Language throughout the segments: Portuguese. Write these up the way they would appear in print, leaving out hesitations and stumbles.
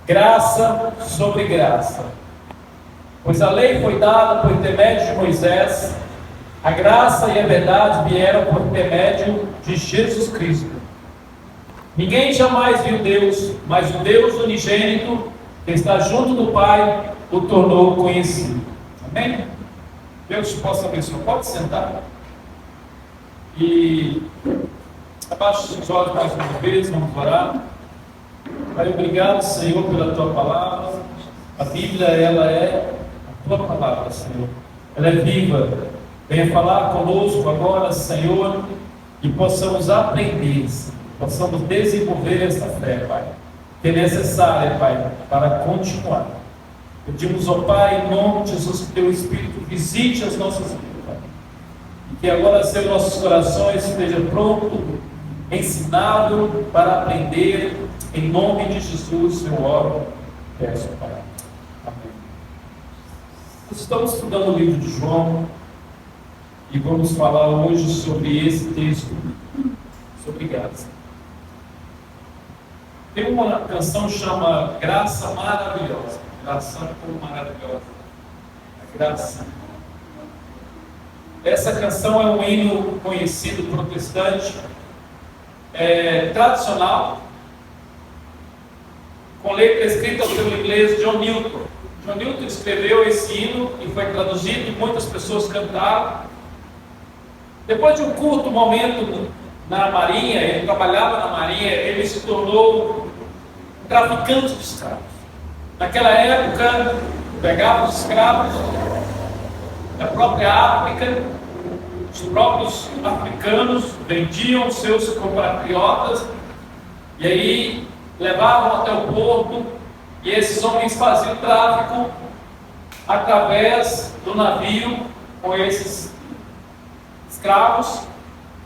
graça sobre graça. Pois a lei foi dada por intermédio de Moisés, a graça e a verdade vieram por intermédio de Jesus Cristo. Ninguém jamais viu Deus, mas o Deus unigênito, que está junto do Pai, o tornou conhecido. Amém? Deus te possa abençoar. Pode sentar. E abaixe os olhos mais uma vez, vamos orar. Pai, obrigado, Senhor, pela Tua palavra. A Bíblia, ela é a Tua palavra, Senhor. Ela é viva. Venha falar conosco agora, Senhor, e possamos aprender, possamos desenvolver essa fé, Pai, que é necessária, Pai, para continuar. Pedimos, ó Pai, em nome de Jesus, que Teu Espírito visite as nossas vidas, Pai, e que agora, Senhor, nossos corações estejam prontos, ensinados para aprender. Em nome de Jesus, eu oro, peço, Pai. Amém. Nós estamos estudando o livro de João e vamos falar hoje sobre esse texto, sobre graça. Tem uma canção que chama Graça Maravilhosa. Graça maravilhosa. A graça. Essa canção é um hino conhecido protestante, tradicional, com letra escrita pelo inglês John Newton. John Newton escreveu esse hino e foi traduzido e muitas pessoas cantaram. Depois de um curto momento na Marinha, ele trabalhava na Marinha, ele se tornou um traficante de escravos. Naquela época, pegava os escravos da própria África, os próprios africanos vendiam seus compatriotas e aí levavam até o porto, e esses homens faziam tráfico através do navio com esses escravos,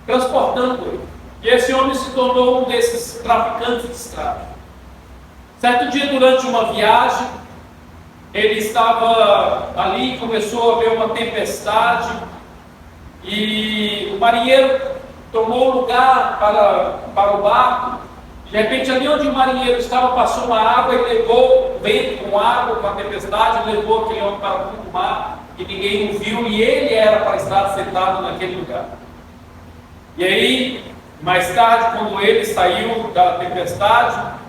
transportando ele. E esse homem se tornou um desses traficantes de escravos. Certo dia, durante uma viagem, ele estava ali e começou a haver uma tempestade, e o marinheiro tomou lugar para o barco. De repente, ali onde o marinheiro estava, passou uma água e levou o vento com água, com a tempestade, levou aquele homem para o fundo do mar, e ninguém o viu, e ele era para estar sentado naquele lugar. E aí, mais tarde, quando ele saiu da tempestade,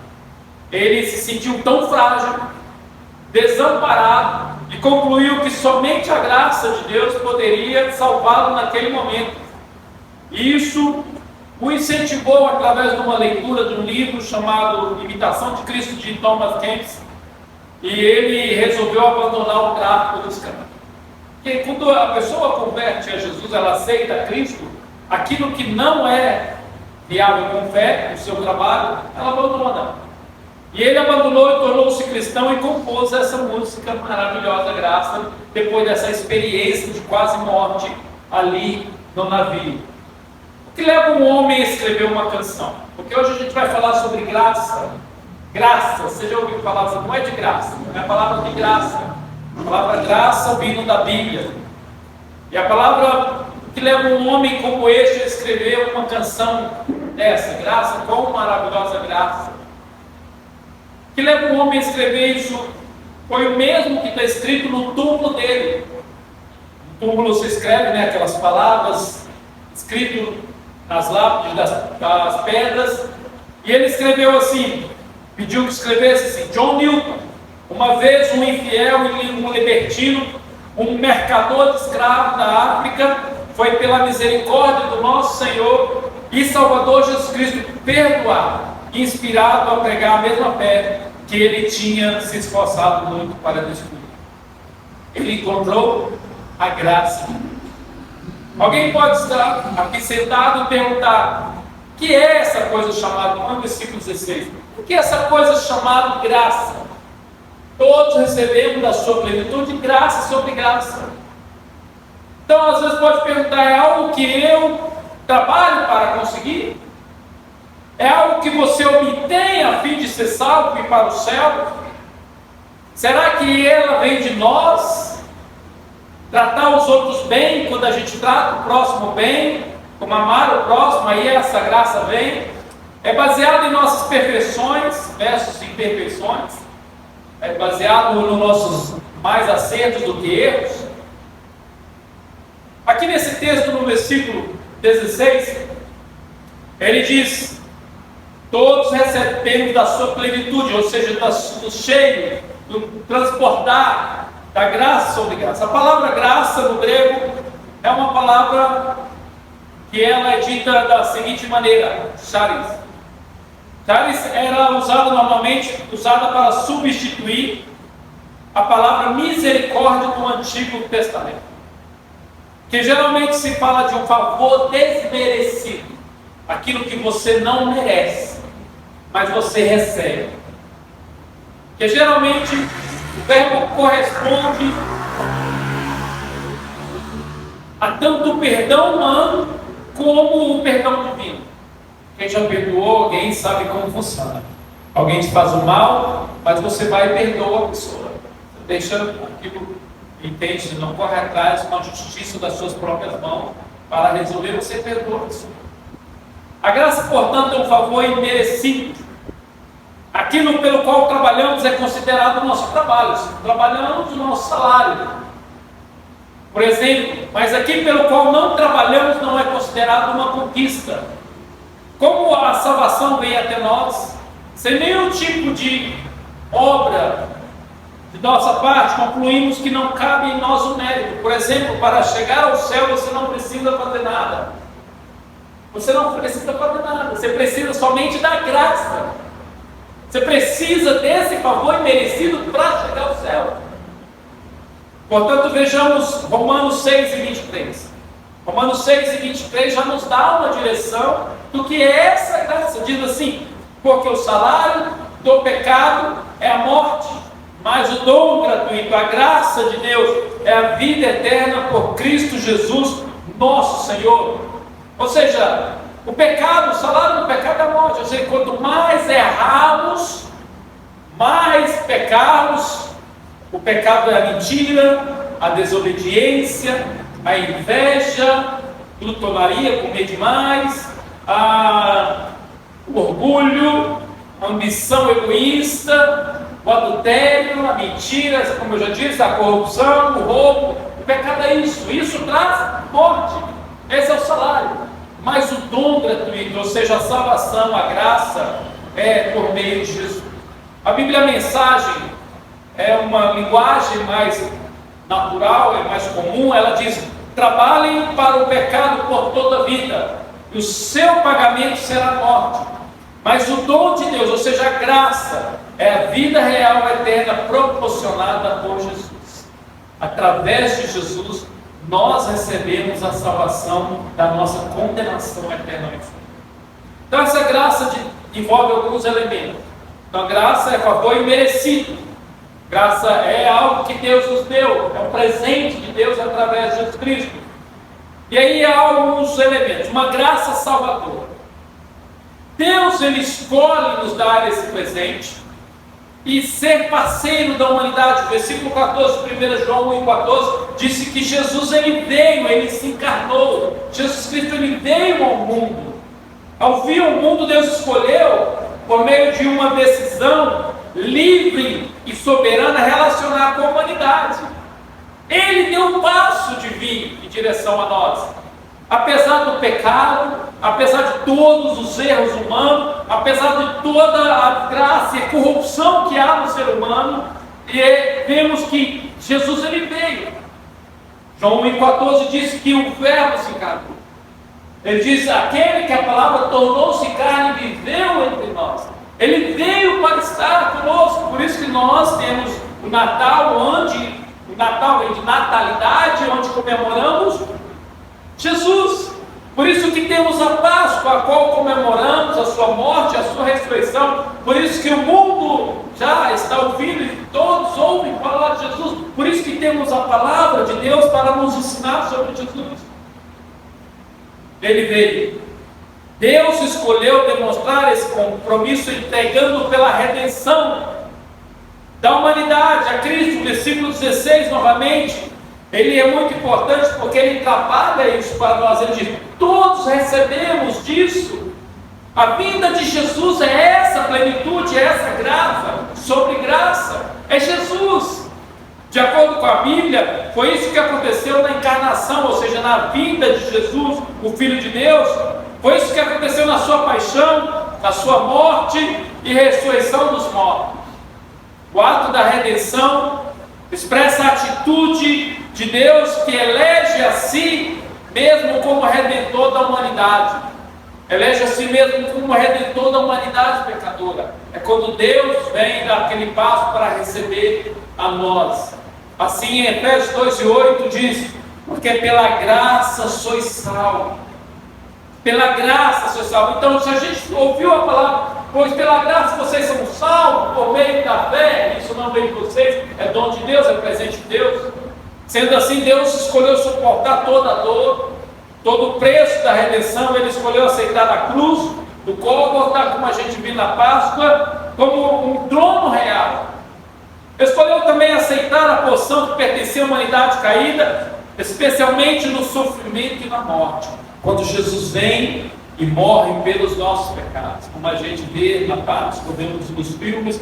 ele se sentiu tão frágil, desamparado, e concluiu que somente a graça de Deus poderia salvá-lo naquele momento. E isso o incentivou através de uma leitura de um livro chamado Imitação de Cristo, de Thomas Kempis, e ele resolveu abandonar o tráfico dos escravos. Porque quando a pessoa converte a Jesus, ela aceita Cristo, aquilo que não é viável com fé, no seu trabalho, ela abandona. E ele abandonou e tornou-se cristão e compôs essa música maravilhosa, Graça, depois dessa experiência de quase morte ali no navio. O que leva um homem a escrever uma canção? Porque hoje a gente vai falar sobre graça. Graça, você já ouviu falar assim? Não é de graça, não é a palavra de graça. A palavra graça vindo da Bíblia. E a palavra que leva um homem como este a escrever uma canção dessa, graça, quão maravilhosa graça. Que leva um homem a escrever isso foi o mesmo que está escrito no túmulo dele. No túmulo se escreve, aquelas palavras escritas nas lápides das pedras, e ele escreveu assim, pediu que escrevesse assim: John Newton, uma vez um infiel e um libertino, um mercador de escravos da África, foi pela misericórdia do nosso Senhor e Salvador Jesus Cristo perdoado, inspirado a pregar a mesma fé que ele tinha se esforçado muito para descobrir. Ele encontrou a graça. Alguém pode estar aqui sentado e perguntar: o que é essa coisa chamada, no versículo 16, o que é essa coisa chamada graça? Todos recebemos da sua plenitude graça sobre graça. Então, às vezes pode perguntar: é algo que eu trabalho para conseguir? É algo que você obtém a fim de ser salvo e ir para o céu? Será que ela vem de nós? Tratar os outros bem, quando a gente trata o próximo bem, como amar o próximo, aí essa graça vem. É baseado em nossas perfeições versus imperfeições. baseado nos nossos mais acertos do que erros. Aqui nesse texto, no versículo 16, ele diz: todos recebemos da sua plenitude, ou seja, do cheio, do transportar da graça sobre graça. A palavra graça no grego é uma palavra que ela é dita da seguinte maneira: charis. Charis era normalmente usada para substituir a palavra misericórdia no Antigo Testamento, que geralmente se fala de um favor desmerecido, aquilo que você não merece, mas você recebe. Que geralmente o verbo corresponde a tanto o perdão humano como o perdão divino. Quem já perdoou alguém sabe como funciona. Alguém te faz o mal, mas você vai e perdoa a pessoa. Você deixa aquilo, entende, não corre atrás com a justiça das suas próprias mãos para resolver, você perdoa a pessoa. A graça, portanto, é um favor imerecido. Aquilo pelo qual trabalhamos é considerado o nosso trabalho. Trabalhamos o nosso salário, por exemplo, mas aquilo pelo qual não trabalhamos não é considerado uma conquista. Como a salvação vem até nós, sem nenhum tipo de obra de nossa parte, concluímos que não cabe em nós o mérito. Por exemplo, para chegar ao céu você não precisa fazer nada. Você não precisa fazer nada, você precisa somente da graça. Você precisa desse favor imerecido para chegar ao céu. Portanto, vejamos Romanos 6 e 23. Romanos 6 e 23 já nos dá uma direção do que é essa graça. Diz assim: porque o salário do pecado é a morte, mas o dom gratuito, a graça de Deus, é a vida eterna por Cristo Jesus, nosso Senhor. Ou seja, o pecado, o salário do pecado é a morte. Ou seja, quanto mais errarmos, mais pecarmos. O pecado é a mentira, a desobediência, a inveja, glutonaria, comer demais, o orgulho, a ambição egoísta, o adultério, a mentira, como eu já disse, a corrupção, o roubo. O pecado é isso. Isso traz morte. Esse é o salário. Mas o dom gratuito, ou seja, a salvação, a graça, é por meio de Jesus. A Bíblia, a mensagem, é uma linguagem mais natural, é mais comum. Ela diz: trabalhem para o pecado por toda a vida, e o seu pagamento será a morte. Mas o dom de Deus, ou seja, a graça, é a vida real eterna proporcionada por Jesus. Através de Jesus, nós recebemos a salvação da nossa condenação eterna no inferno. Então essa graça envolve alguns elementos. Então a graça é favor imerecido. Graça é algo que Deus nos deu, é um presente de Deus através de Jesus Cristo. E aí há alguns elementos. Uma graça salvadora. Deus, ele escolhe nos dar esse presente e ser parceiro da humanidade. O versículo 14, 1 João 1,14, disse que Jesus, ele veio, ele se encarnou. Jesus Cristo, ele veio ao mundo. Ao vir ao mundo, Deus escolheu, por meio de uma decisão livre e soberana, relacionar com a humanidade. Ele deu um passo de vir em direção a nós. Apesar do pecado, apesar de todos os erros humanos, apesar de toda a graça e a corrupção que há no ser humano, e vemos que Jesus, ele veio. João 1,14 diz que o verbo se encarnou. Ele diz: aquele que a palavra tornou-se carne e viveu entre nós. Ele veio para estar conosco. Por isso que nós temos o Natal, o Natal vem de natalidade, onde comemoramos Jesus. Por isso que temos a Páscoa, a qual comemoramos a sua morte, a sua ressurreição. Por isso que o mundo já está ouvindo e todos ouvem falar de Jesus. Por isso que temos a palavra de Deus para nos ensinar sobre Jesus. Ele veio. Deus escolheu demonstrar esse compromisso entregando pela redenção da humanidade a Cristo. Versículo 16 novamente. Ele é muito importante porque ele trabalha isso para nós. Ele diz: todos recebemos disso. A vinda de Jesus é essa plenitude, é essa graça sobre graça. É Jesus. De acordo com a Bíblia, foi isso que aconteceu na encarnação, ou seja, na vida de Jesus, o Filho de Deus. Foi isso que aconteceu na sua paixão, na sua morte e ressurreição dos mortos. O ato da redenção expressa a atitude de Deus que elege a si mesmo como redentor da humanidade. Elege a si mesmo como redentor da humanidade pecadora. É quando Deus vem dar aquele passo para receber a nós. Assim, em Efésios 2:8 diz: porque pela graça sois salvos. Pela graça sois salvos. Então, se a gente ouviu a palavra, pois pela graça vocês são salvos por meio da fé, isso não vem de vocês, é dom de Deus, é presente de Deus. Sendo assim, Deus escolheu suportar toda a dor, todo o preço da redenção. Ele escolheu aceitar a cruz do Gólgota, como a gente viu na Páscoa, como um trono real. Escolheu também aceitar a porção que pertencia à humanidade caída, especialmente no sofrimento e na morte, quando Jesus vem e morre pelos nossos pecados, como a gente vê na Páscoa, vemos nos filmes,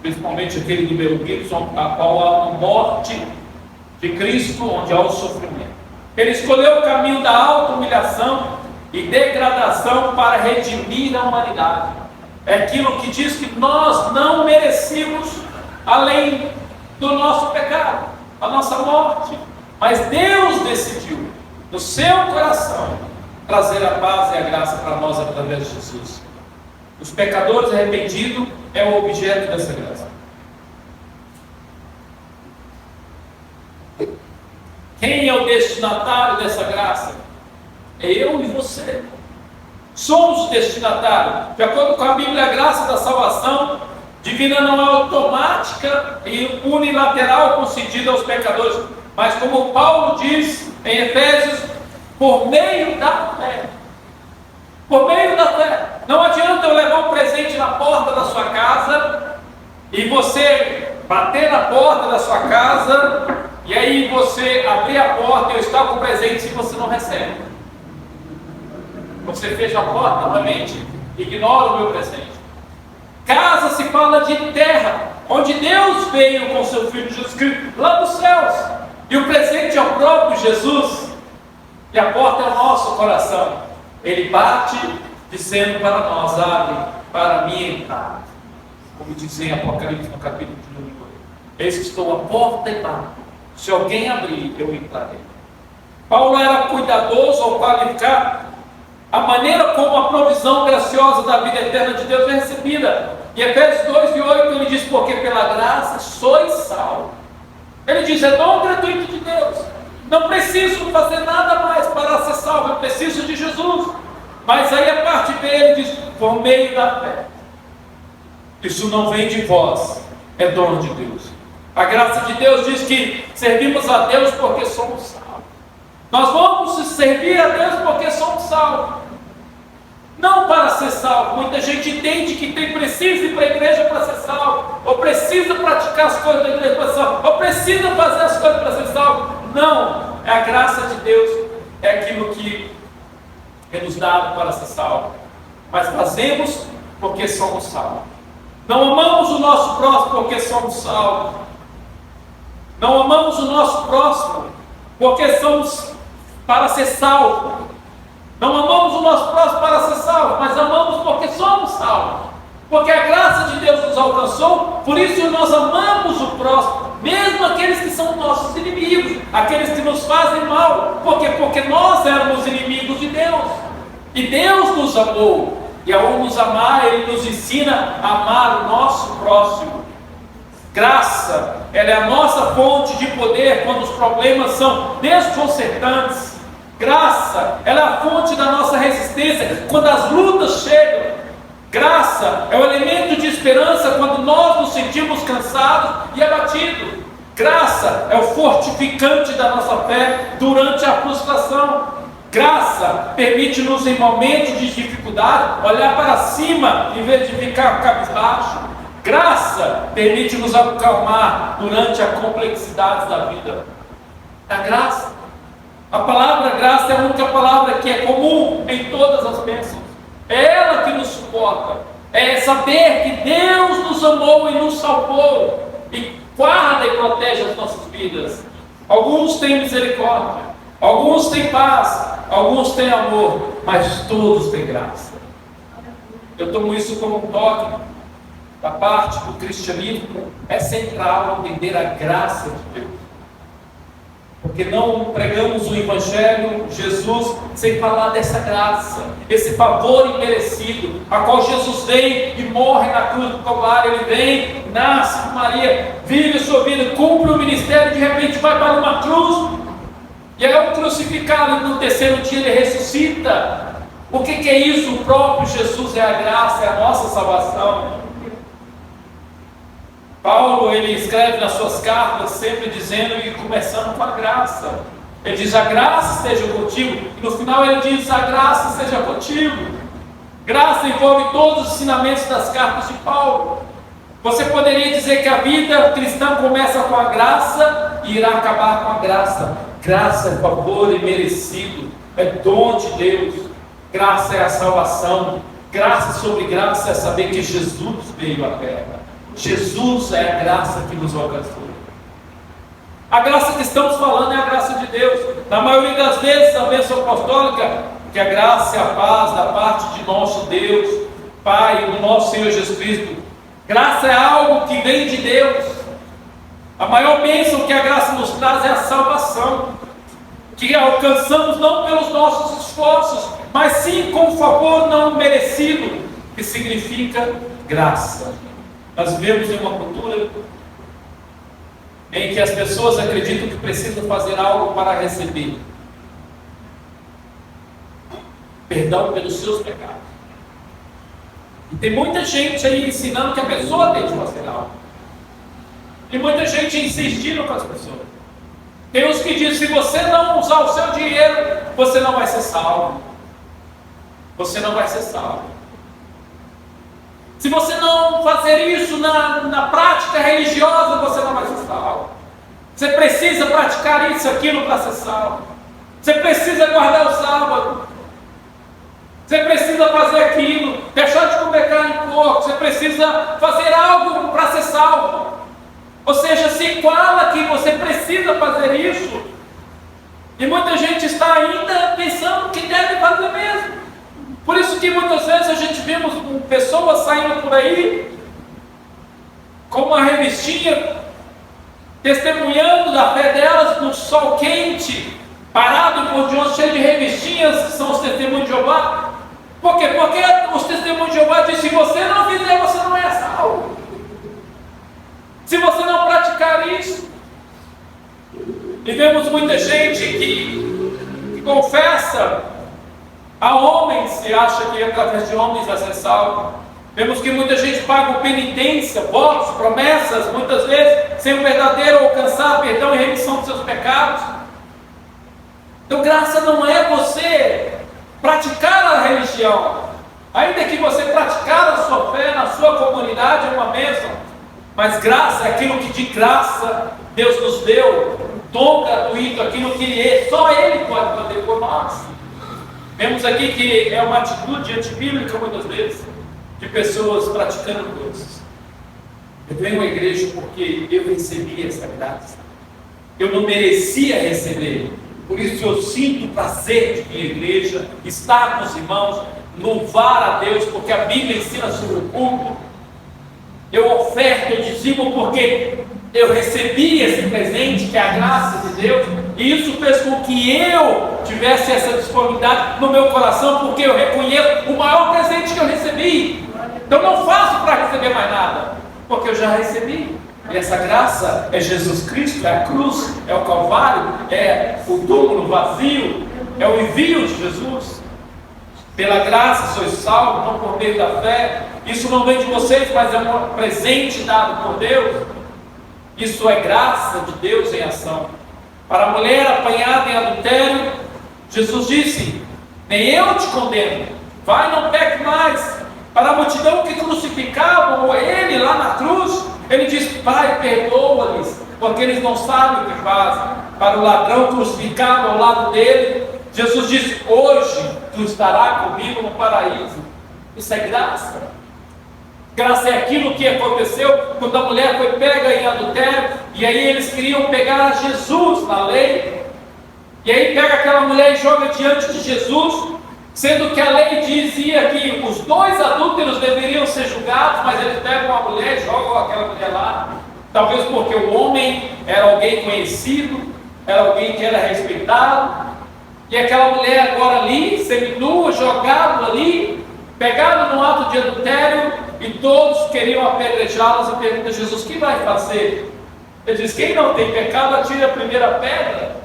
principalmente aquele do Mel Gibson, a qual há uma morte de Cristo, onde há o sofrimento. Ele escolheu o caminho da auto-humilhação e degradação para redimir a humanidade. É aquilo que diz que nós não merecemos, além do nosso pecado, a nossa morte. Mas Deus decidiu, no seu coração, trazer a paz e a graça para nós através de Jesus. Os pecadores arrependidos é o objeto dessa graça. Quem é o destinatário dessa graça? É eu e você. Somos os destinatários. De acordo com a Bíblia, a graça da salvação divina não é automática e unilateral concedida aos pecadores, mas como Paulo diz em Efésios, por meio da fé. Por meio da fé. Não adianta eu levar um presente na porta da sua casa e você bater na porta da sua casa e aí você abrir a porta e eu estar com o presente se você não recebe. Você fecha a porta novamente, ignora o meu presente. Casa se fala de terra, onde Deus veio com seu Filho Jesus Cristo, lá dos céus. E o presente é o próprio Jesus. E a porta é o nosso coração. Ele bate, dizendo para nós: abre para mim entrar. Como diz em Apocalipse no capítulo de número 8. Eis que estou à porta e bato. Se alguém abrir, eu entrarei. Paulo era cuidadoso ao qualificar a maneira como a provisão graciosa da vida eterna de Deus é recebida. Em Efésios 2:8 ele diz: porque pela graça sois salvos. Ele diz: é dom gratuito de Deus. Não preciso fazer nada mais para ser salvo, eu preciso de Jesus. Mas aí a parte B ele diz: por meio da fé. Isso não vem de vós, é dom de Deus. A graça de Deus diz que servimos a Deus porque somos salvos. Nós vamos servir a Deus porque somos salvos. Não para ser salvo. Muita gente entende que precisa ir para a igreja para ser salvo, ou precisa praticar as coisas da igreja para ser salvo, ou precisa fazer as coisas para ser salvo. Não, é a graça de Deus, é aquilo que é nos dado para ser salvo. Mas fazemos porque somos salvos. Não amamos o nosso próximo porque somos salvos. Não amamos o nosso próximo porque somos para ser salvos. Não amamos o nosso próximo para ser salvo, mas amamos porque somos salvos. Porque a graça de Deus nos alcançou, por isso nós amamos o próximo, mesmo aqueles que são nossos inimigos, aqueles que nos fazem mal. Por quê? Porque nós éramos inimigos de Deus. E Deus nos amou. E ao nos amar, Ele nos ensina a amar o nosso próximo. Graça, ela é a nossa fonte de poder quando os problemas são desconcertantes. Graça, ela é a fonte da nossa resistência quando as lutas chegam. Graça é o elemento de esperança quando nós nos sentimos cansados e abatidos. Graça é o fortificante da nossa fé durante a frustração. Graça permite-nos em momentos de dificuldade olhar para cima em vez de ficar cabisbaixo. Graça permite nos acalmar durante a complexidade da vida. A graça. A palavra graça é a única palavra que é comum em todas as bênçãos. É ela que nos suporta. É saber que Deus nos amou e nos salvou. E guarda e protege as nossas vidas. Alguns têm misericórdia, alguns têm paz, alguns têm amor, mas todos têm graça. Eu tomo isso como um toque da parte do cristianismo. É central entender a graça de Deus. Porque não pregamos o Evangelho, Jesus, sem falar dessa graça, esse favor imerecido, a qual Jesus vem e morre na cruz do Calvário. Ele vem, nasce com Maria, vive a sua vida, cumpre o ministério, de repente vai para uma cruz, e é crucificado, e no terceiro dia ele ressuscita. O que é isso? O próprio Jesus é a graça, é a nossa salvação. Paulo, ele escreve nas suas cartas sempre dizendo e começando com a graça. Ele diz: a graça esteja contigo, e no final ele diz: a graça seja contigo. Graça envolve todos os ensinamentos das cartas de Paulo. Você poderia dizer que a vida cristã começa com a graça e irá acabar com a graça. Graça é favor imerecido, é dom de Deus. Graça é a salvação. Graça sobre graça é saber que Jesus veio à terra. Jesus é a graça que nos alcançou. A graça que estamos falando é a graça de Deus. Na maioria das vezes, a bênção apostólica, que a graça e a paz da parte de nosso Deus, Pai, do nosso Senhor Jesus Cristo. Graça é algo que vem de Deus. A maior bênção que a graça nos traz é a salvação, que alcançamos não pelos nossos esforços, mas sim com o favor não merecido, que significa graça. Nós vivemos em uma cultura em que as pessoas acreditam que precisam fazer algo para receber perdão pelos seus pecados. E tem muita gente aí ensinando que a pessoa tem que fazer algo. E muita gente insistindo com as pessoas. Tem uns que dizem: se você não usar o seu dinheiro, você não vai ser salvo. Você não vai ser salvo. Se você não fazer isso na prática religiosa, você não vai ser salvo. Você precisa praticar isso, aquilo para ser salvo. Você precisa guardar o sábado. Você precisa fazer aquilo, deixar de comer carne de porco. Você precisa fazer algo para ser salvo. Ou seja, se iguala que você precisa fazer isso. E muita gente está ainda pensando que deve fazer mesmo. Por isso que muitas vezes a gente vemos pessoas saindo por aí com uma revistinha, testemunhando da fé delas no sol quente, parado por diante, cheio de revistinhas, que são os testemunhos de Jeová. Por quê? Porque os testemunhos de Jeová dizem: se você não fizer, você não é salvo. Se você não praticar isso. E vemos muita gente que confessa a homens e acha que através de homens vai ser salvo. Vemos que muita gente paga penitência, votos, promessas, muitas vezes sem o verdadeiro alcançar perdão e remissão dos seus pecados. Então graça não é você praticar a religião, ainda que você praticar a sua fé na sua comunidade, é uma bênção. Mas graça é aquilo que de graça Deus nos deu, um dom gratuito, aquilo que só Ele pode fazer por nós. Vemos aqui que é uma atitude antibíblica muitas vezes, de pessoas praticando coisas. Eu venho à igreja porque eu recebi essa graça. Eu não merecia receber. Por isso eu sinto prazer de ir à igreja, estar com os irmãos, louvar a Deus, porque a Bíblia ensina sobre o culto. Eu oferto, eu dizimo porque eu recebi esse presente, que é a graça de Deus, e isso fez com que eu tivesse essa disponibilidade no meu coração, porque eu reconheço o maior presente que eu recebi. Então não faço para receber mais nada, porque eu já recebi. E essa graça é Jesus Cristo, é a cruz, é o Calvário, é o túmulo vazio, é o envio de Jesus. Pela graça sois salvos, não por meio da fé. Isso não vem de vocês, mas é um presente dado por Deus. Isso é graça de Deus em ação. Para a mulher apanhada em adultério, Jesus disse: nem eu te condeno, vai, não peque mais. Para a multidão que crucificavam ele lá na cruz, ele disse: Pai, perdoa-lhes, porque eles não sabem o que fazem. Para o ladrão crucificado ao lado dele, Jesus disse: hoje tu estarás comigo no paraíso. Isso é graça. Graça é aquilo que aconteceu quando a mulher foi pega em adultério, e aí eles queriam pegar Jesus na lei, e aí pega aquela mulher e joga diante de Jesus, sendo que a lei dizia que os dois adúlteros deveriam ser julgados, mas eles pegam a mulher e jogam aquela mulher lá, talvez porque o homem era alguém conhecido, era alguém que era respeitado, e aquela mulher agora ali, seminua, jogada ali, pegada no ato de adultério, e todos queriam apedrejá-las, e pergunta a Jesus: o que vai fazer? Ele diz: quem não tem pecado, atire a primeira pedra.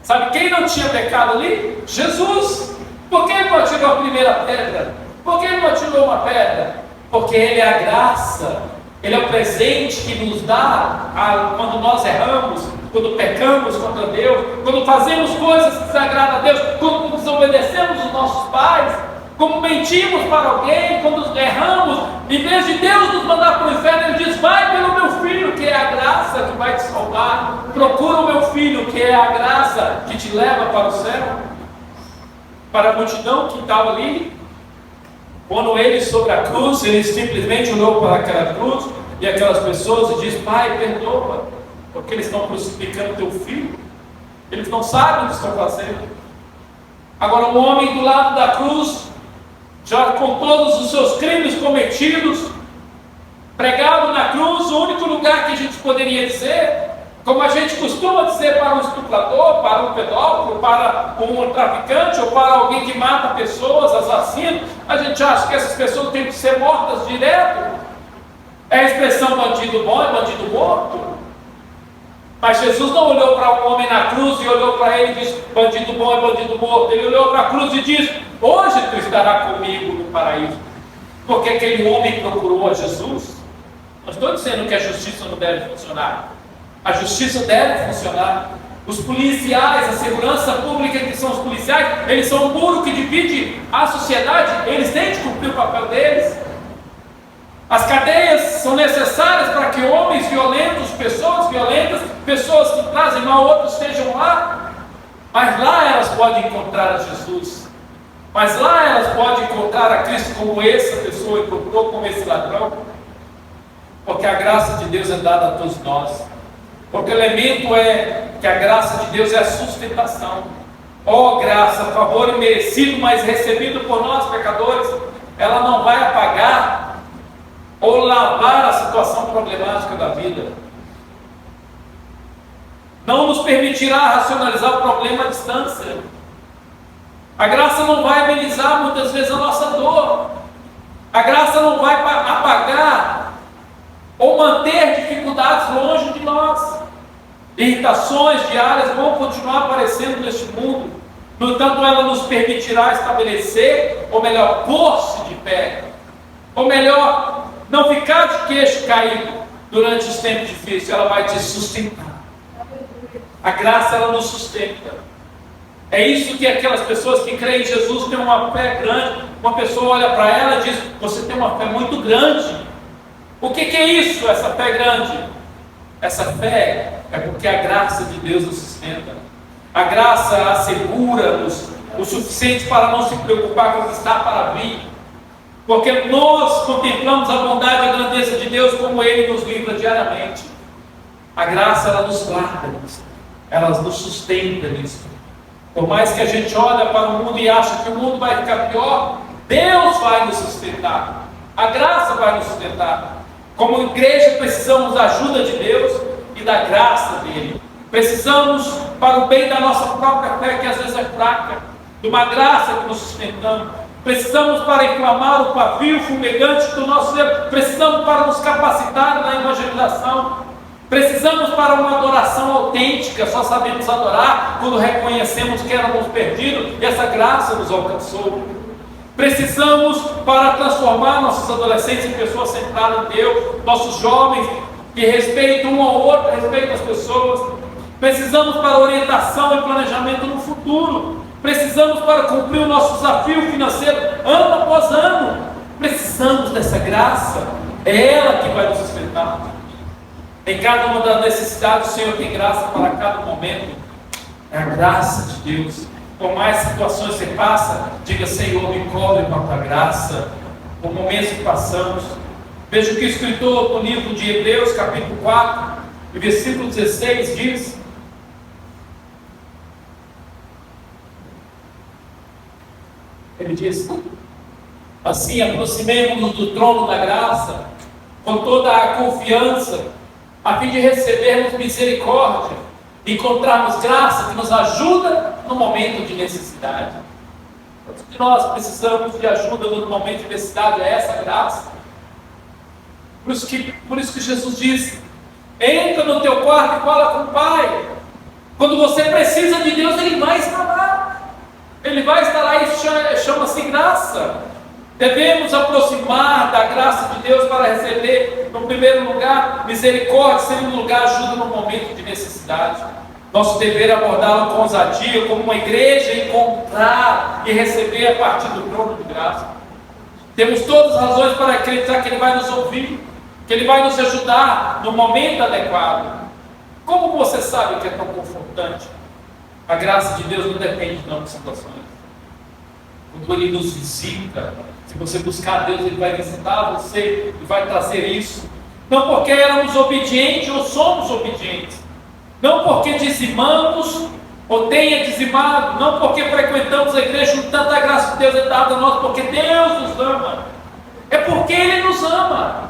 Sabe quem não tinha pecado ali? Jesus. Por que ele não atirou a primeira pedra? Por que ele não atirou uma pedra? Porque ele é a graça, ele é o presente que nos dá quando nós erramos, quando pecamos contra Deus, quando fazemos coisas que desagradam a Deus, quando desobedecemos os nossos pais, quando mentimos para alguém, quando erramos, em vez de Deus nos mandar para o inferno, Ele diz: vai pelo meu filho, que é a graça que vai te salvar, procura o meu filho, que é a graça que te leva para o céu. Para a multidão que estava ali, quando ele sobre a cruz, ele simplesmente olhou para aquela cruz e aquelas pessoas e disse: Pai, perdoa, porque eles estão crucificando teu filho, eles não sabem o que estão fazendo. Agora, um homem do lado da cruz, já com todos os seus crimes cometidos, pregado na cruz, o único lugar que a gente poderia dizer, como a gente costuma dizer para um estuprador, para um pedófilo, para um traficante ou para alguém que mata pessoas, assassino, a gente acha que essas pessoas têm que ser mortas direto. É a expressão bandido bom é bandido morto. Mas Jesus não olhou para um homem na cruz e olhou para ele e disse: bandido bom é bandido morto. Ele olhou para a cruz e disse: hoje tu estarás comigo no paraíso. Porque aquele homem procurou a Jesus. Não estou dizendo que a justiça não deve funcionar. A justiça deve funcionar. Os policiais, a segurança pública, que são os policiais, eles são um muro que divide a sociedade. Eles têm de cumprir o papel deles. As cadeias são necessárias para que homens violentos, pessoas violentas, pessoas que trazem mal a outros estejam lá. Mas lá elas podem encontrar a Jesus. Mas lá elas podem encontrar a Cristo, como essa pessoa encontrou, como esse ladrão. Porque a graça de Deus é dada a todos nós. Porque o elemento é que a graça de Deus é a sustentação. Ó graça, favor imerecido, mas recebido por nós pecadores, ela não vai apagar ou lavar a situação problemática da vida. Não nos permitirá racionalizar o problema à distância. A graça não vai amenizar muitas vezes a nossa dor. A graça não vai apagar ou manter dificuldades longe de nós. Irritações diárias vão continuar aparecendo neste mundo. No entanto, ela nos permitirá estabelecer, ou melhor, pôr-se de pé. Ou melhor, não ficar de queixo caído durante os tempos difíceis. Ela vai te sustentar. A graça, ela nos sustenta. É isso que aquelas pessoas que creem em Jesus têm uma fé grande. Uma pessoa olha para ela e diz: você tem uma fé muito grande. O que é isso, essa fé grande? Essa fé é porque a graça de Deus nos sustenta. A graça assegura-nos o suficiente para não se preocupar com o que está para vir. Porque nós contemplamos a bondade e a grandeza de Deus como Ele nos livra diariamente. A graça, ela nos guarda nisso. Ela nos sustenta nisso. Por mais que a gente olhe para o mundo e ache que o mundo vai ficar pior, Deus vai nos sustentar. A graça vai nos sustentar. Como igreja, precisamos da ajuda de Deus e da graça dele. Precisamos, para o bem da nossa própria fé, que às vezes é fraca, de uma graça que nos sustentamos. Precisamos para inflamar o pavio fumegante do nosso ser. Precisamos para nos capacitar na evangelização. Precisamos para uma adoração autêntica. Só sabemos adorar quando reconhecemos que éramos perdidos e essa graça nos alcançou. Precisamos para transformar nossos adolescentes em pessoas centradas em Deus, nossos jovens que respeitam um ao outro, respeitam as pessoas. Precisamos para orientação e planejamento no futuro. Precisamos para cumprir o nosso desafio financeiro ano após ano. Precisamos dessa graça. É ela que vai nos sustentar. Em cada uma das necessidades, o Senhor tem graça para cada momento. É a graça de Deus. Por mais situações que você passa, diga: Senhor, me cobre com a tua graça. Por momentos que passamos, Veja o que o escritor do livro de Hebreus, capítulo 4, e versículo 16 diz: ele diz: assim, aproximemo-nos do trono da graça, com toda a confiança, a fim de recebermos misericórdia, e encontrarmos graça que nos ajuda no momento de necessidade. Todos que nós precisamos de ajuda no momento de necessidade é essa graça. Por isso que Jesus disse: entra no teu quarto e fala com o Pai. Quando você precisa de Deus, Ele vai estar lá. Ele vai estar lá, e chama-se graça. Devemos aproximar da graça de Deus para receber, no primeiro lugar, misericórdia, em segundo lugar, ajuda no momento de necessidade. Nosso dever é abordá-lo com ousadia, como uma igreja, encontrar e receber a partir do trono de graça. Temos todas as razões para acreditar que Ele vai nos ouvir, que Ele vai nos ajudar no momento adequado. Como você sabe que é tão confortante? A graça de Deus não depende de nossas situações. Quando Ele nos visita, se você buscar Deus, Ele vai visitar você e vai trazer isso. Não porque éramos obedientes ou somos obedientes. Não porque dizimamos ou tenha dizimado. Não porque frequentamos a igreja com tanta graça de Deus é dada a nós, porque Deus nos ama. É porque Ele nos ama.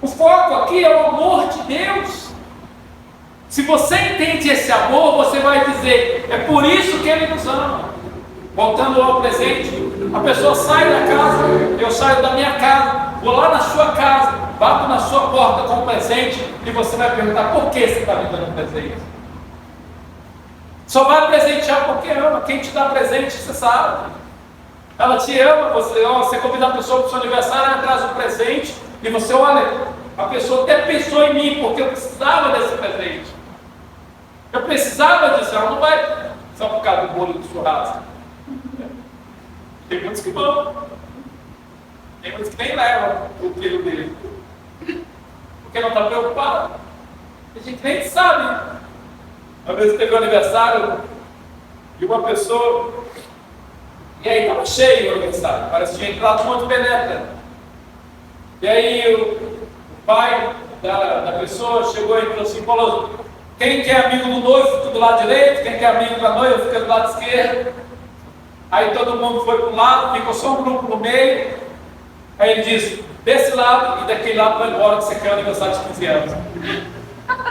O foco aqui é o amor de Deus. Se você entende esse amor, você vai dizer: é por isso que Ele nos ama. Voltando ao presente, a pessoa sai da casa, eu saio da minha casa, vou lá na sua casa, bato na sua porta com um presente, e você vai perguntar: por que você está me dando um presente? Só vai presentear porque ama. Quem te dá presente, você sabe. Ela te ama, você convida a pessoa para o seu aniversário, ela traz um presente, e você olha, a pessoa até pensou em mim, porque eu precisava desse presente. Eu precisava disso, ela não vai só por causa do bolo do churrasco. Tem muitos que vão. Tem muitos que nem levam o quilo dele. Porque não está preocupado. A gente nem sabe. Uma vez teve um aniversário de uma pessoa, e aí estava cheio o aniversário. Parece que tinha entrado um monte de penetra. E aí o pai da pessoa chegou e falou: quem que é amigo do noivo fica do lado direito, quem que é amigo da noiva fica do lado esquerdo. Aí todo mundo foi para um lado, ficou só um grupo no meio. Aí ele disse: desse lado e daquele lado vai embora, que você quer o aniversário de 15 anos.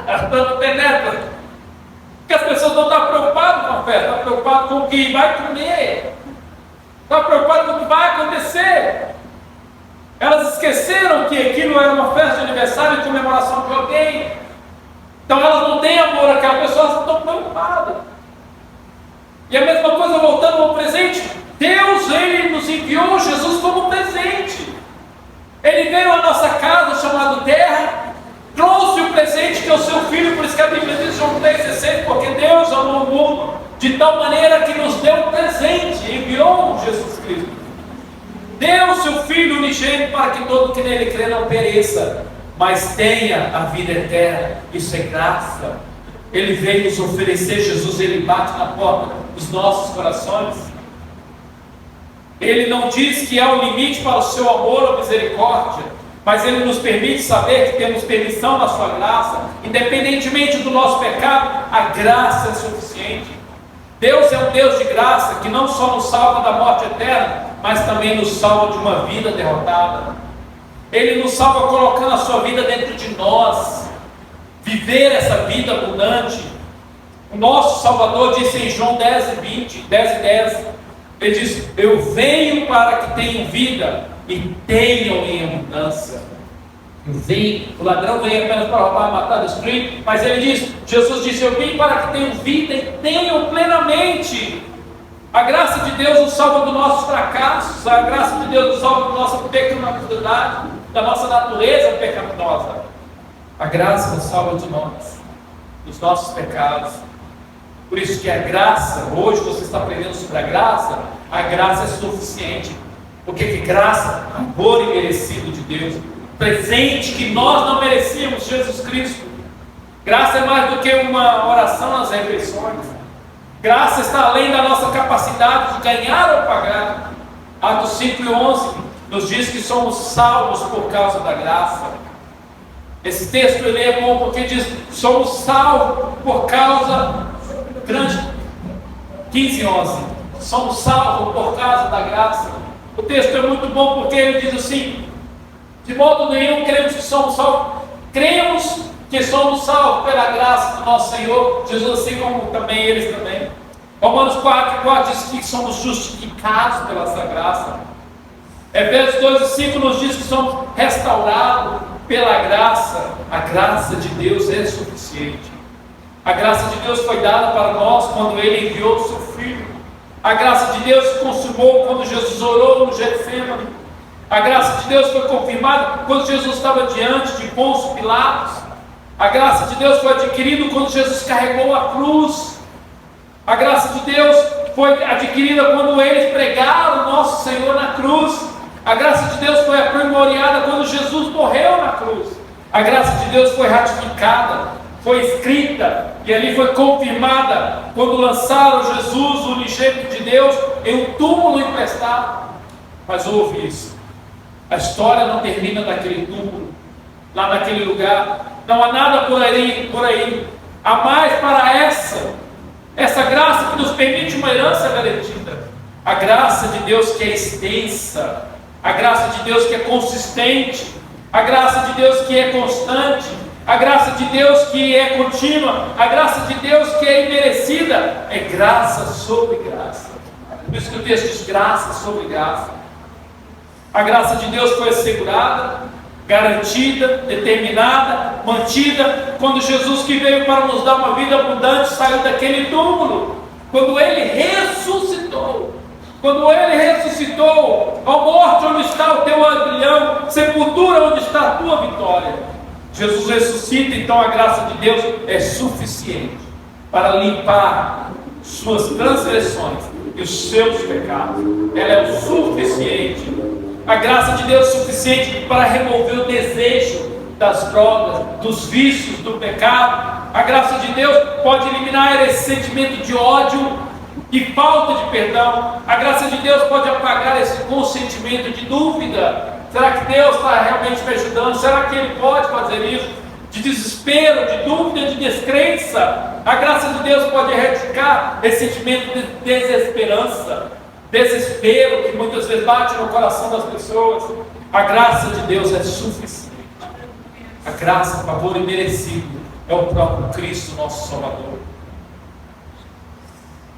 Ela penetra. Porque as pessoas não estão preocupadas com a festa, estão preocupadas com o que vai comer, estão preocupadas com o que vai acontecer. Elas esqueceram que aquilo era uma festa de aniversário e comemoração de alguém. Então elas não têm amor àquela pessoa, elas estão preocupadas. E a mesma coisa, voltando ao presente, Deus, Ele nos enviou Jesus como presente. Ele veio à nossa casa, chamado terra, trouxe o presente que é o seu Filho. Por isso que a Bíblia diz, João 3,16, porque Deus amou o mundo de tal maneira que nos deu um presente, enviou Jesus Cristo. Deu o seu Filho unigênito para que todo que nele crê não pereça, mas tenha a vida eterna. Isso é graça. Ele veio nos oferecer. Jesus, Ele bate na porta dos nossos corações. Ele não diz que há um limite para o seu amor ou misericórdia, mas Ele nos permite saber que temos permissão na sua graça. Independentemente do nosso pecado, a graça é suficiente. Deus é um Deus de graça, que não só nos salva da morte eterna, mas também nos salva de uma vida derrotada. Ele nos salva colocando a sua vida dentro de nós, viver essa vida abundante. O nosso Salvador disse em João 10:20, 10:10, Ele diz: eu venho para que tenham vida e tenham em abundância. O ladrão vem apenas para roubar, matar, destruir, mas Ele diz, Jesus disse: eu vim para que tenham vida e tenham plenamente. A graça de Deus nos salva dos nossos fracassos, a graça de Deus nos salva da nossa pecaminosidade, da nossa natureza pecaminosa. A graça nos salva de nós, dos nossos pecados. Por isso que a graça, hoje você está aprendendo sobre a graça é suficiente. Porque que graça? Amor imerecido de Deus, presente que nós não merecíamos, Jesus Cristo. Graça é mais do que uma oração nas refeições. Graça está além da nossa capacidade de ganhar ou pagar. Atos 5:11, nos diz que somos salvos por causa da graça. Esse texto ele é bom porque diz: somos salvos por causa, grande, 15:11, somos salvos por causa da graça. O texto é muito bom porque ele diz assim: de modo nenhum cremos que somos salvos, cremos que somos salvos pela graça do nosso Senhor Jesus, assim como também eles também. Romanos 4:4 diz que somos justificados pela essa graça. Efésios 2:5 nos diz que somos restaurados pela graça. A graça de Deus é suficiente. A graça de Deus foi dada para nós quando Ele enviou o seu Filho. A graça de Deus se consumou quando Jesus orou no Getsemane. A graça de Deus foi confirmada quando Jesus estava diante de Pôncio Pilatos. A graça de Deus foi adquirida quando Jesus carregou a cruz. A graça de Deus foi adquirida quando eles pregaram o nosso Senhor na cruz. A graça de Deus foi aprimorada quando Jesus morreu na cruz. A graça de Deus foi ratificada, foi escrita e ali foi confirmada quando lançaram Jesus, o unigênito de Deus, em um túmulo emprestado. Mas ouve isso: a história não termina naquele túmulo, lá naquele lugar. Não há nada por aí. Há mais para essa graça que nos permite uma herança garantida. A graça de Deus que é extensa, a graça de Deus que é consistente, a graça de Deus que é constante, a graça de Deus que é contínua, a graça de Deus que é imerecida. É graça sobre graça. Por isso que o texto diz graça sobre graça. A graça de Deus foi assegurada, garantida, determinada, mantida quando Jesus, que veio para nos dar uma vida abundante, saiu daquele túmulo, quando Ele ressuscitou. Quando Ele ressuscitou, ó morte, onde está o teu aguilhão? Sepultura, onde está a tua vitória? Jesus ressuscita, então a graça de Deus é suficiente para limpar suas transgressões e os seus pecados. Ela é o suficiente. A graça de Deus é suficiente para remover o desejo das drogas, dos vícios, do pecado. A graça de Deus pode eliminar esse sentimento de ódio e falta de perdão. A graça de Deus pode apagar esse consentimento de dúvida. Será que Deus está realmente me ajudando? Será que Ele pode fazer isso? De desespero, de dúvida, de descrença. A graça de Deus pode erradicar esse sentimento de desesperança, desespero que muitas vezes bate no coração das pessoas. A graça de Deus é suficiente. A graça, favor imerecido, é o próprio Cristo, nosso Salvador.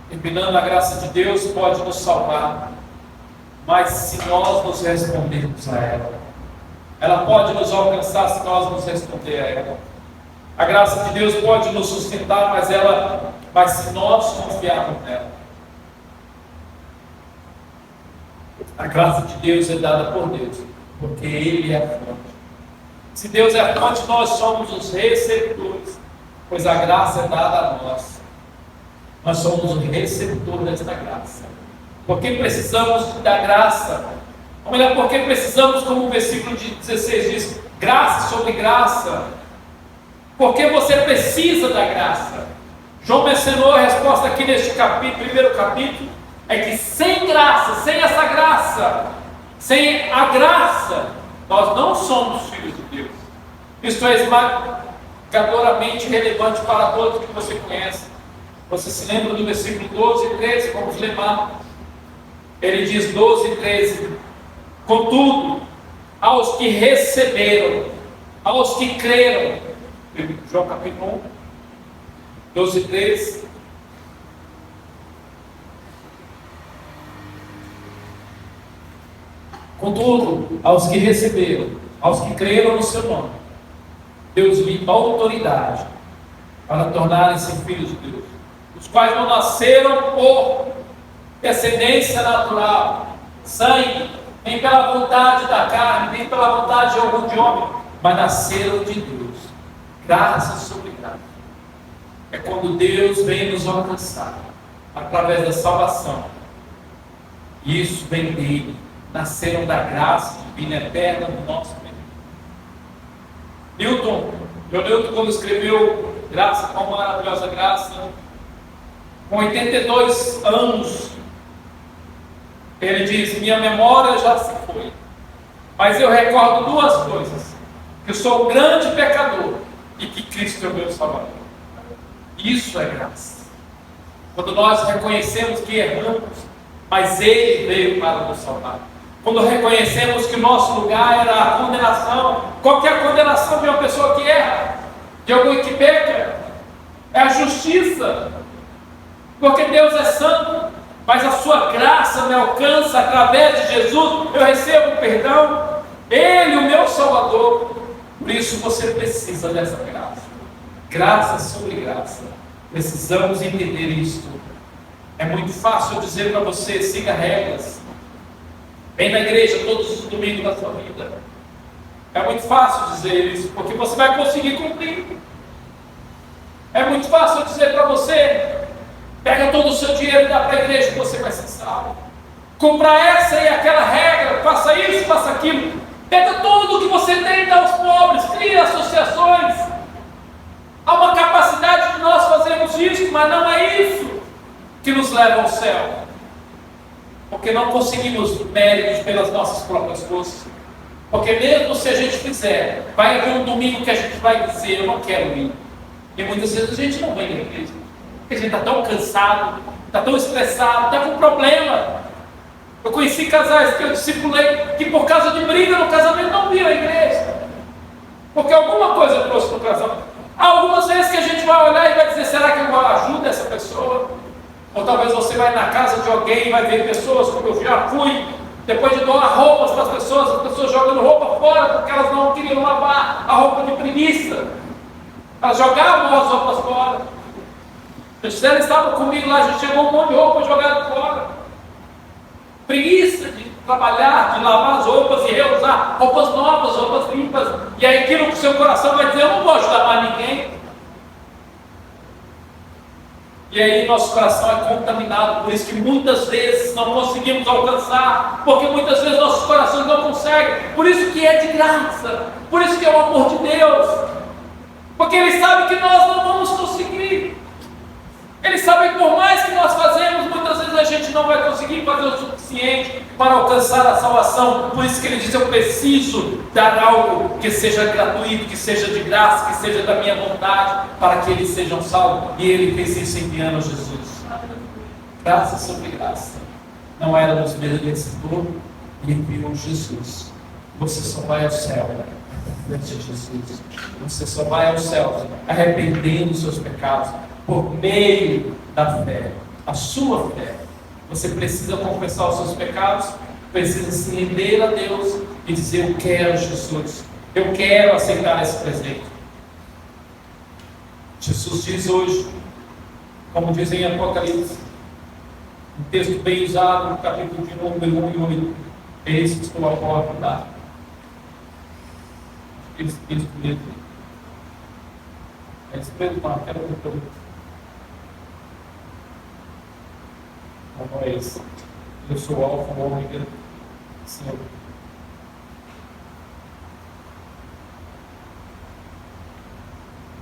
Terminando, a graça de Deus pode nos salvar, mas se nós nos respondermos a ela pode nos alcançar se nós nos responder a ela. A graça de Deus pode nos sustentar, mas se nós confiarmos nela. A graça de Deus é dada por Deus, porque Ele é a fonte. Se Deus é a fonte, nós somos os receptores, pois a graça é dada a nós. Nós somos o receptor desta graça. Porque precisamos da graça. Ou melhor, porque precisamos, como o versículo 16 diz, graça sobre graça. Porque você precisa da graça. João mencionou a resposta aqui neste primeiro capítulo, é que sem graça, sem essa graça, sem a graça, nós não somos filhos de Deus. Isso é esmagadoramente relevante para todos que você conhece. Você se lembra do versículo 12 e 13? Vamos lembrar. Ele diz 12 e 13: contudo, aos que receberam, aos que creram, João capítulo 1, 12 e 13. Contudo, aos que receberam, aos que creram no seu nome, Deus lhe dá autoridade para tornarem-se filhos de Deus, os quais não nasceram por descendência natural, sangue, nem pela vontade da carne, nem pela vontade de algum de homem, mas nasceram de Deus, graça sobre graça. É quando Deus vem nos alcançar, através da salvação, e isso vem dele, nasceram da graça divina eterna do nosso Deus. John Newton, quando escreveu Graça, com uma maravilhosa graça, com 82 anos, ele diz: minha memória já se foi, Mas eu recordo duas coisas: que eu sou um grande pecador e que Cristo é o meu Salvador. Isso é graça. Quando nós reconhecemos que erramos, mas Ele veio para nos salvar. Quando reconhecemos que o nosso lugar era a condenação. Qual que é a condenação de uma pessoa que erra? De alguém que peca? É a justiça. Porque Deus é santo, mas a sua graça me alcança através de Jesus. Eu recebo perdão. Ele, o meu Salvador. Por isso você precisa dessa graça. Graça sobre graça. Precisamos entender isto. É muito fácil dizer para você: siga regras. Vem na igreja todos os domingos da sua vida. É muito fácil dizer isso, porque você vai conseguir cumprir. É muito fácil dizer para você: pega todo o seu dinheiro e dá para a igreja que você vai ser salvo. Comprar essa e aquela regra, faça isso, faça aquilo. Pega tudo o que você tem e dá aos pobres, cria associações. Há uma capacidade de nós fazermos isso, mas não é isso que nos leva ao céu. Porque não conseguimos méritos pelas nossas próprias forças. Porque mesmo se a gente fizer, vai haver um domingo que a gente vai dizer: eu não quero ir. E muitas vezes a gente não vem na igreja. Porque a gente está tão cansado, está tão estressado, está com problema. Eu conheci casais que eu discipulei que por causa de briga no casamento não viram a igreja. Porque alguma coisa trouxe no casamento. Há algumas vezes que a gente vai olhar e vai dizer: será que eu ajudo essa pessoa? Ou talvez você vai na casa de alguém e vai ver pessoas, como eu já fui, depois de doar roupas para as pessoas jogando roupa fora porque elas não queriam lavar a roupa de preguiça. Elas jogavam as roupas fora. A Gisele estava comigo lá, a gente chegou um monte de roupa jogada fora. Preguiça de trabalhar, de lavar as roupas e reusar roupas novas, roupas limpas. E aí aquilo que o seu coração vai dizer: eu não vou ajudar mais ninguém. E aí nosso coração é contaminado, por isso que muitas vezes não conseguimos alcançar, porque muitas vezes nossos corações não conseguem, por isso que é de graça, por isso que é o amor de Deus, porque Ele sabe que nós não vamos conseguir, Ele sabe que por mais que nós fazemos, muitas vezes a gente não vai conseguir fazer o suficiente para alcançar a salvação. Por isso que Ele diz: eu preciso dar algo que seja gratuito, que seja de graça, que seja da minha vontade, para que eles sejam salvos. E Ele fez isso enviando Jesus. Graça sobre graça. Não éramos merecedores, e enviou Jesus. Você só vai ao céu através de Jesus. Você só vai ao céu arrependendo dos seus pecados por meio da fé. A sua fé. Você precisa confessar os seus pecados, precisa se render a Deus e dizer: eu quero Jesus, eu quero aceitar esse presente. Jesus diz hoje, como diz em Apocalipse, um texto bem usado no capítulo de número 1 e 8: eis que estou à porta e bato. Esse texto mesmo. É esse mesmo, não, quero ver. Não é esse. Eu sou o alfa, o ômega, Senhor.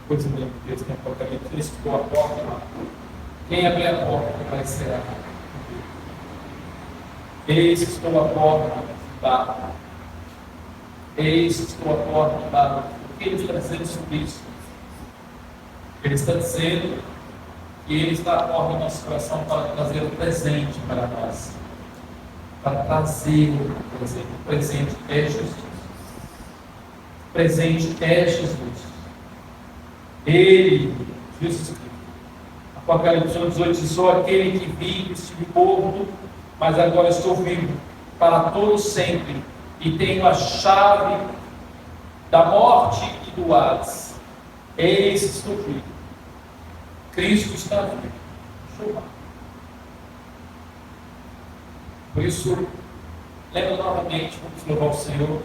Coisa mesmo, Deus tem Apocalipse. Eis que estou à porta. Quem abrir a porta vai ser. Eis que estou à porta e bato. Eis que estou à porta e bato. O que Ele está dizendo sobre isso? Ele está dizendo que Ele está à porta do nosso coração para trazer o presente para nós. Para trazer o presente. O presente é Jesus. O presente é Jesus. Ele, Jesus Cristo. Apocalipse 18 diz: sou aquele que vi, estive morto, mas agora estou vivo para todo sempre, e tenho a chave da morte e do Hades. Eis que estou vivo. Cristo está vivo. Por isso, lembra novamente, vamos louvar o Senhor.